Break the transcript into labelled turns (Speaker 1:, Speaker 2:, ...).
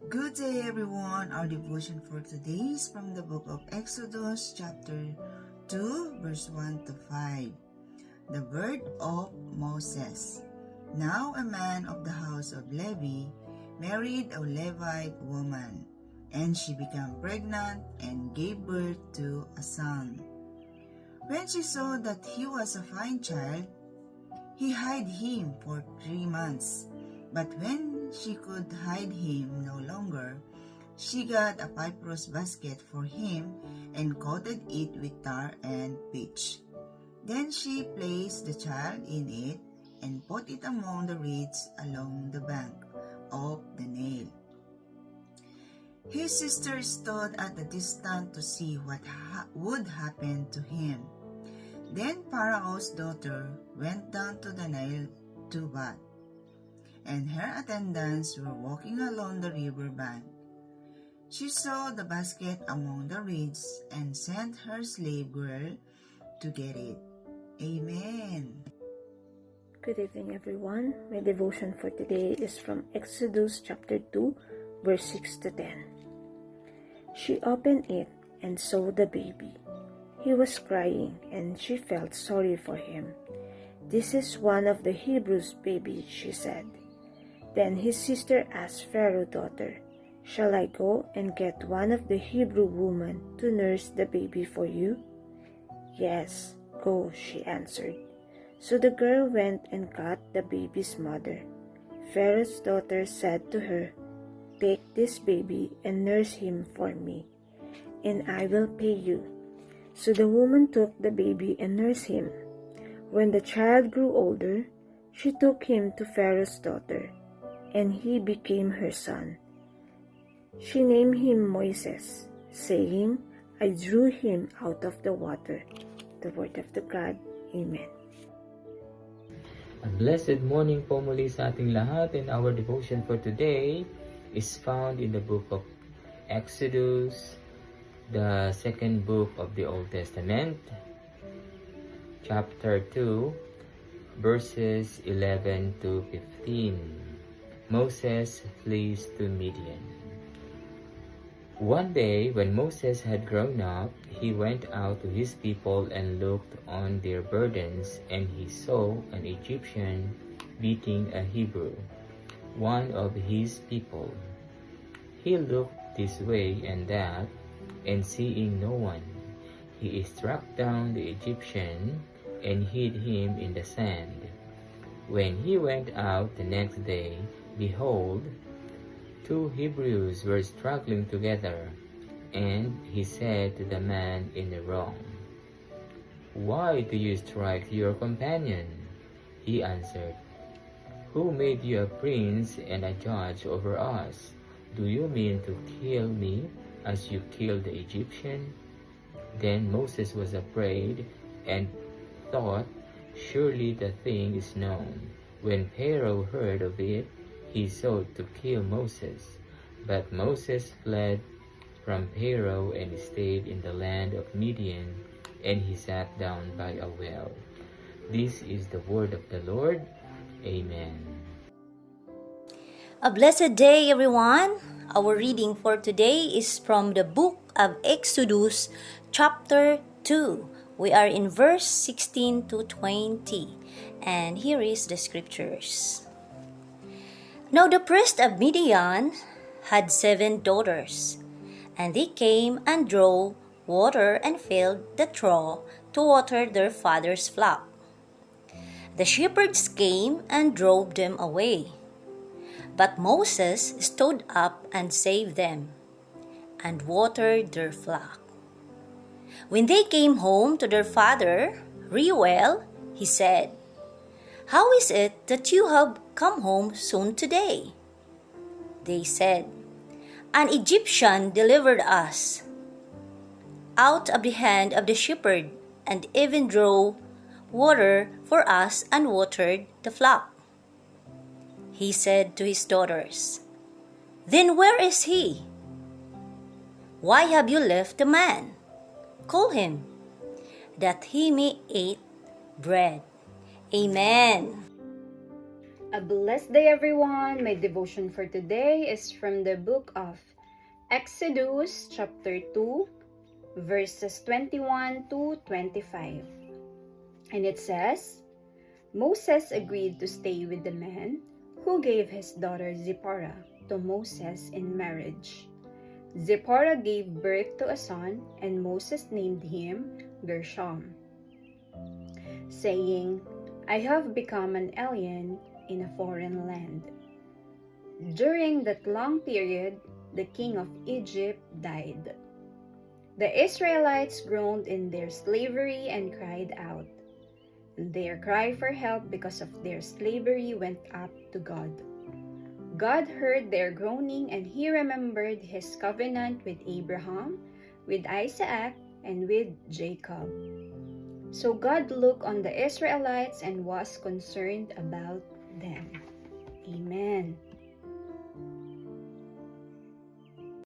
Speaker 1: Good day everyone. Our devotion for today is from the book of Exodus chapter 2 verse 1 to 5. The word of Moses. Now a man of the house of Levi married a Levite woman, and she became pregnant and gave birth to a son. When she saw that he was a fine child, he hid him for 3 months. But when she could hide him no longer, she got a papyrus basket for him and coated it with tar and pitch. Then she placed the child in it and put it among the reeds along the bank of the Nile. His sister stood at a distance to see what would happen to him. Then Pharaoh's daughter went down to the Nile to bathe, and her attendants were walking along the river bank. She saw the basket among the reeds and sent her slave girl to get it. Amen.
Speaker 2: Good evening, everyone. My devotion for today is from Exodus chapter 2, verse 6 to 10. She opened it and saw the baby. He was crying, and she felt sorry for him. "This is one of the Hebrews' babies," she said. Then his sister asked Pharaoh's daughter, "Shall I go and get one of the Hebrew women to nurse the baby for you?" "Yes, go," she answered. So the girl went and got the baby's mother. Pharaoh's daughter said to her, "Take this baby and nurse him for me, and I will pay you." So the woman took the baby and nursed him. When the child grew older, she took him to Pharaoh's daughter, and he became her son. She named him Moses, saying, "I drew him out of the water." The word of the God. Amen.
Speaker 3: A blessed morning po muli sa ating lahat, and our devotion for today is found in the book of Exodus, the second book of the Old Testament, chapter 2, verses 11 to 15. Moses flees to Midian. One day, when Moses had grown up, he went out to his people and looked on their burdens, and he saw an Egyptian beating a Hebrew, one of his people. He looked this way and that, and seeing no one, he struck down the Egyptian and hid him in the sand. When he went out the next day, behold, 2 Hebrews were struggling together, and he said to the man in the wrong, "Why do you strike your companion?" He answered, "Who made you a prince and a judge over us? Do you mean to kill me as you killed the Egyptian?" Then Moses was afraid and thought, "Surely the thing is known." When Pharaoh heard of it, he sought to kill Moses. But Moses fled from Pharaoh and stayed in the land of Midian, and he sat down by a well. This is the word of the Lord. Amen.
Speaker 4: A blessed day, everyone. Our reading for today is from the book of Exodus, chapter 2. We are in verse 16 to 20, and here is the scriptures. Now the priest of Midian had 7 daughters, and they came and drew water and filled the trough to water their father's flock. The shepherds came and drove them away, but Moses stood up and saved them, and watered their flock. When they came home to their father, Reuel, he said, "How is it that you have come home soon today?" They said, "An Egyptian delivered us out of the hand of the shepherd, and even drew water for us and watered the flock." He said to his daughters, "Then where is he? Why have you left the man? Call him, that he may eat bread. Amen.
Speaker 5: A blessed day, everyone. My devotion for today is from the book of Exodus, chapter 2, verses 21 to 25. And it says, Moses agreed to stay with the man who gave his daughter Zipporah to Moses in marriage. Zipporah gave birth to a son, and Moses named him Gershom, saying, I have become an alien in a foreign land. During that long period, the king of Egypt died. The Israelites groaned in their slavery and cried out. Their cry for help because of their slavery went up to God. God heard their groaning, and he remembered his covenant with Abraham, with Isaac, and with Jacob. So God looked on the Israelites and was concerned about them. Amen.